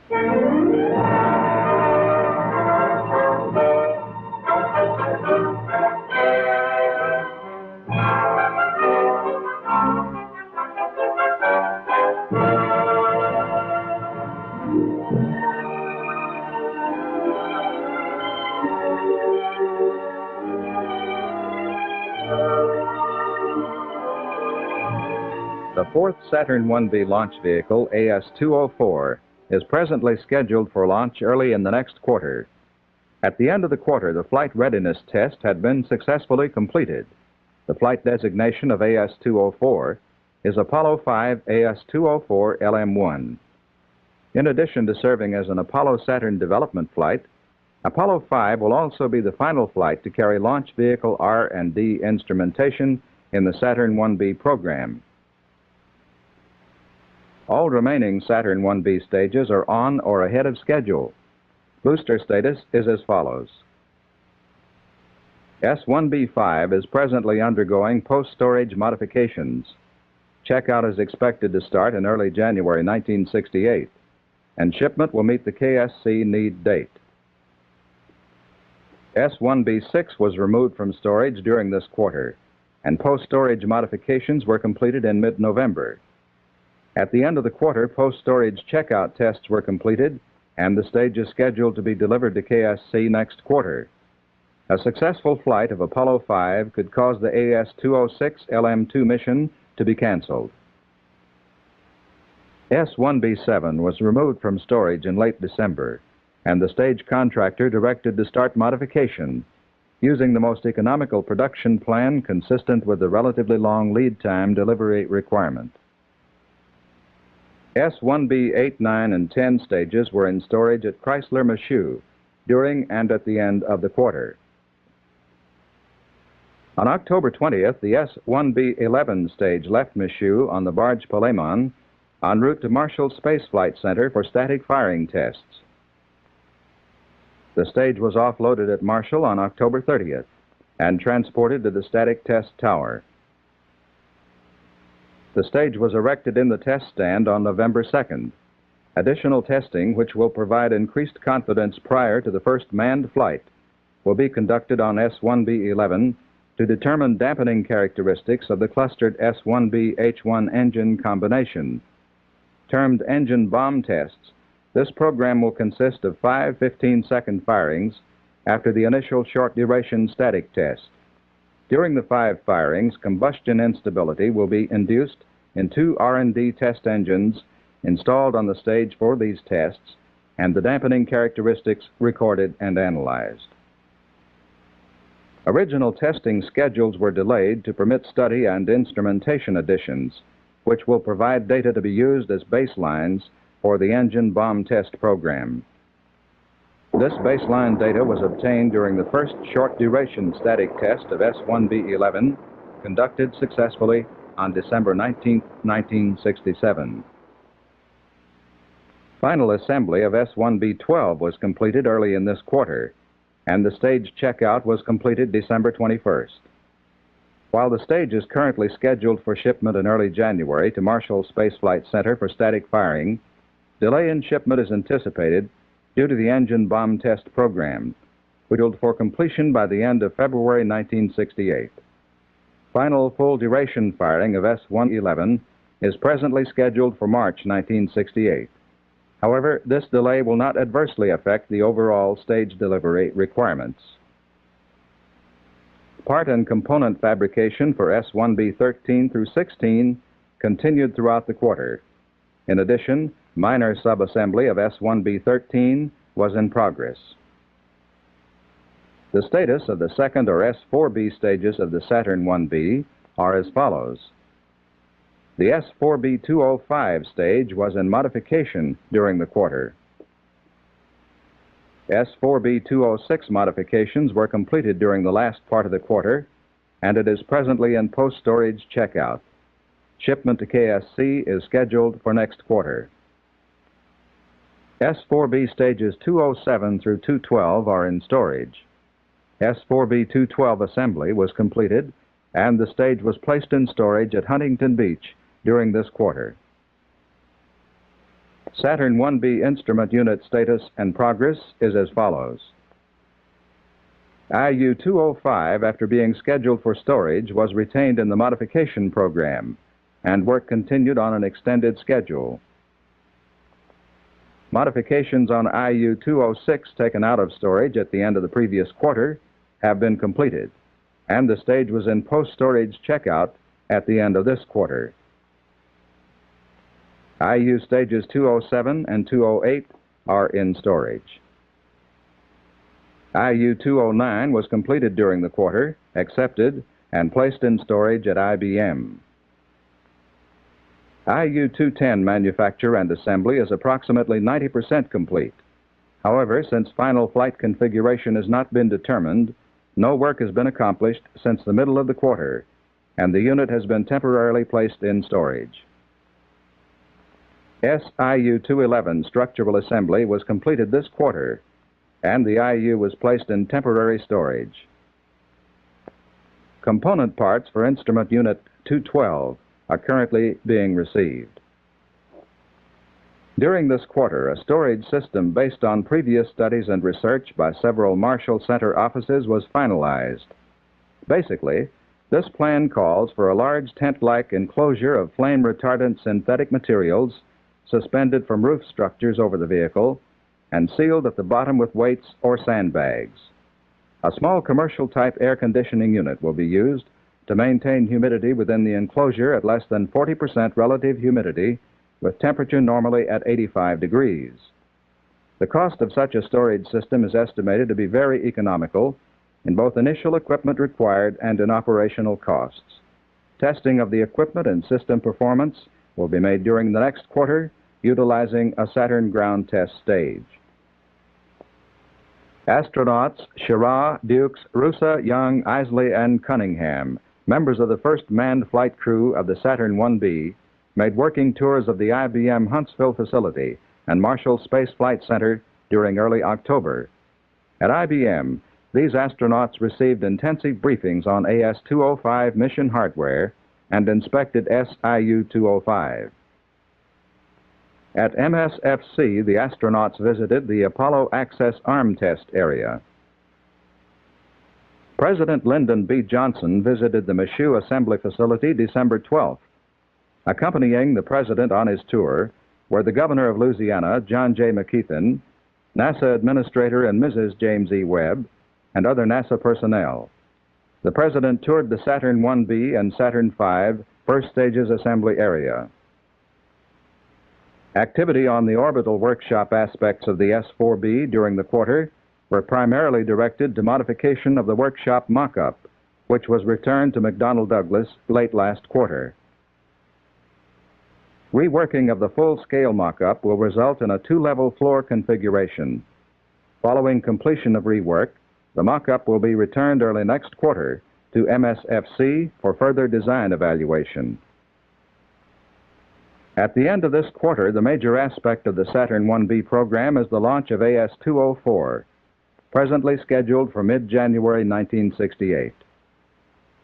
The fourth Saturn 1B launch vehicle, AS-204, is presently scheduled for launch early in the next quarter. At the end of the quarter, the flight readiness test had been successfully completed. The flight designation of AS-204 is Apollo 5 AS-204 LM-1. In addition to serving as an Apollo Saturn development flight, Apollo 5 will also be the final flight to carry launch vehicle R&D instrumentation in the Saturn 1B program. All remaining Saturn 1B stages are on or ahead of schedule. Booster status is as follows. S-1B5 is presently undergoing post-storage modifications. Checkout is expected to start in early January 1968, and shipment will meet the KSC need date. S-1B6 was removed from storage during this quarter, and post-storage modifications were completed in mid-November. At the end of the quarter, post-storage checkout tests were completed, and the stage is scheduled to be delivered to KSC next quarter. A successful flight of Apollo 5 could cause the AS-206 LM-2 mission to be canceled. S-1B7 was removed from storage in late December, and the stage contractor directed to start modification using the most economical production plan consistent with the relatively long lead time delivery requirement. S-1B 8, 9, and 10 stages were in storage at Chrysler Michoud during and at the end of the quarter. On October 20th, the S-1B 11 stage left Michoud on the barge Polemon en route to Marshall Space Flight Center for static firing tests. The stage was offloaded at Marshall on October 30th and transported to the Static Test Tower. The stage was erected in the test stand on November 2nd. Additional testing, which will provide increased confidence prior to the first manned flight, will be conducted on S-1B-11 to determine dampening characteristics of the clustered S-1B-H1 engine combination. Termed engine bomb tests, this program will consist of 5 15-second firings after the initial short-duration static test. During the 5 firings, combustion instability will be induced in 2 R&D test engines installed on the stage for these tests, and the dampening characteristics recorded and analyzed. Original testing schedules were delayed to permit study and instrumentation additions, which will provide data to be used as baselines for the engine bomb test program. This baseline data was obtained during the first short-duration static test of S-1B-11, conducted successfully on December 19, 1967. Final assembly of S-1B-12 was completed early in this quarter, and the stage checkout was completed December 21st. While the stage is currently scheduled for shipment in early January to Marshall Space Flight Center for static firing, delay in shipment is anticipated due to the engine bomb test program, scheduled for completion by the end of February 1968. Final full-duration firing of S-111 is presently scheduled for March 1968. However, this delay will not adversely affect the overall stage delivery requirements. Part and component fabrication for S-1B 13 through 16 continued throughout the quarter. In addition, minor subassembly of S-1B 13 was in progress. The status of the second or S-4B stages of the Saturn 1B are as follows. The S-4B 205 stage was in modification during the quarter. S-4B 206 modifications were completed during the last part of the quarter, and it is presently in post-storage checkout. Shipment to KSC is scheduled for next quarter. S-4B stages 207 through 212 are in storage. S-4B 212 assembly was completed, and the stage was placed in storage at Huntington Beach during this quarter. Saturn 1B instrument unit status and progress is as follows. IU-205, after being scheduled for storage, was retained in the modification program, and work continued on an extended schedule. Modifications on IU-206, taken out of storage at the end of the previous quarter, have been completed, and the stage was in post-storage checkout at the end of this quarter. IU stages 207 and 208 are in storage. IU-209 was completed during the quarter, accepted, and placed in storage at IBM. IU-210 manufacture and assembly is approximately 90% complete. However, since final flight configuration has not been determined, no work has been accomplished since the middle of the quarter, and the unit has been temporarily placed in storage. SIU-211 structural assembly was completed this quarter, and the IU was placed in temporary storage. Component parts for Instrument Unit 212 are currently being received. During this quarter, a storage system based on previous studies and research by several Marshall Center offices was finalized. Basically, this plan calls for a large tent-like enclosure of flame-retardant synthetic materials suspended from roof structures over the vehicle and sealed at the bottom with weights or sandbags. A small commercial-type air conditioning unit will be used to maintain humidity within the enclosure at less than 40% relative humidity, with temperature normally at 85 degrees. The cost of such a storage system is estimated to be very economical in both initial equipment required and in operational costs. Testing of the equipment and system performance will be made during the next quarter, utilizing a Saturn ground test stage. Astronauts Schirra, Dukes, Rusa, Young, Isley, and Cunningham, members of the first manned flight crew of the Saturn 1B, made working tours of the IBM Huntsville facility and Marshall Space Flight Center during early October. At IBM, these astronauts received intensive briefings on AS-205 mission hardware and inspected SIU-205. At MSFC, the astronauts visited the Apollo Access Arm Test area. President Lyndon B. Johnson visited the Michoud Assembly Facility December 12th. Accompanying the President on his tour were the Governor of Louisiana, John J. McKeithen, NASA Administrator and Mrs. James E. Webb, and other NASA personnel. The President toured the Saturn 1B and Saturn V first stages assembly area. Activity on the orbital workshop aspects of the S-4B during the quarter were primarily directed to modification of the workshop mock-up, which was returned to McDonnell Douglas late last quarter. Reworking of the full-scale mock-up will result in a two-level floor configuration. Following completion of rework, the mock-up will be returned early next quarter to MSFC for further design evaluation. At the end of this quarter, the major aspect of the Saturn 1B program is the launch of AS-204, presently scheduled for mid-January 1968.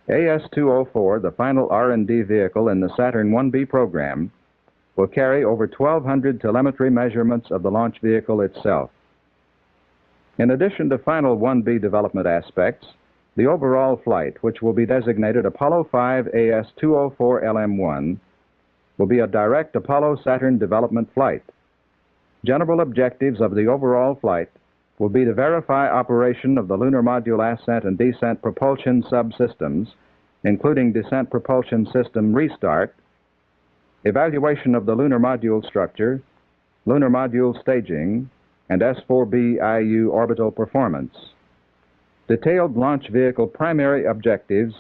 AS-204, the final R&D vehicle in the Saturn 1B program, will carry over 1,200 telemetry measurements of the launch vehicle itself. In addition to final 1B development aspects, the overall flight, which will be designated Apollo 5 AS-204 LM1, will be a direct Apollo-Saturn development flight. General objectives of the overall flight will be to verify operation of the lunar module ascent and descent propulsion subsystems, including descent propulsion system restart, evaluation of the lunar module structure, lunar module staging, and S-4B IU orbital performance. Detailed launch vehicle primary objectives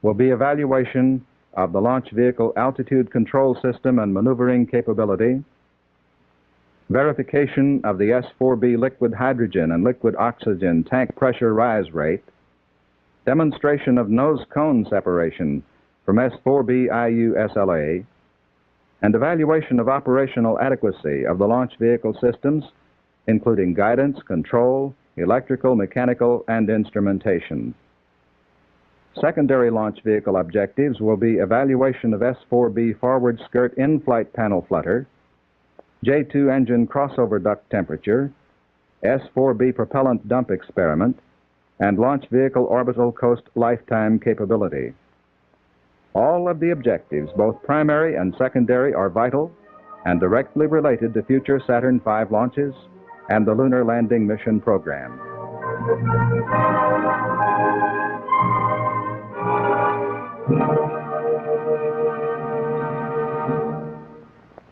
will be evaluation of the launch vehicle altitude control system and maneuvering capability, verification of the S-4B liquid hydrogen and liquid oxygen tank pressure rise rate, demonstration of nose cone separation from S-4B IU SLA, and evaluation of operational adequacy of the launch vehicle systems, including guidance, control, electrical, mechanical, and instrumentation. Secondary launch vehicle objectives will be evaluation of S-4B forward skirt in-flight panel flutter, J2 engine crossover duct temperature, S4B propellant dump experiment, and launch vehicle orbital coast lifetime capability. All of the objectives, both primary and secondary, are vital and directly related to future Saturn V launches and the lunar landing mission program.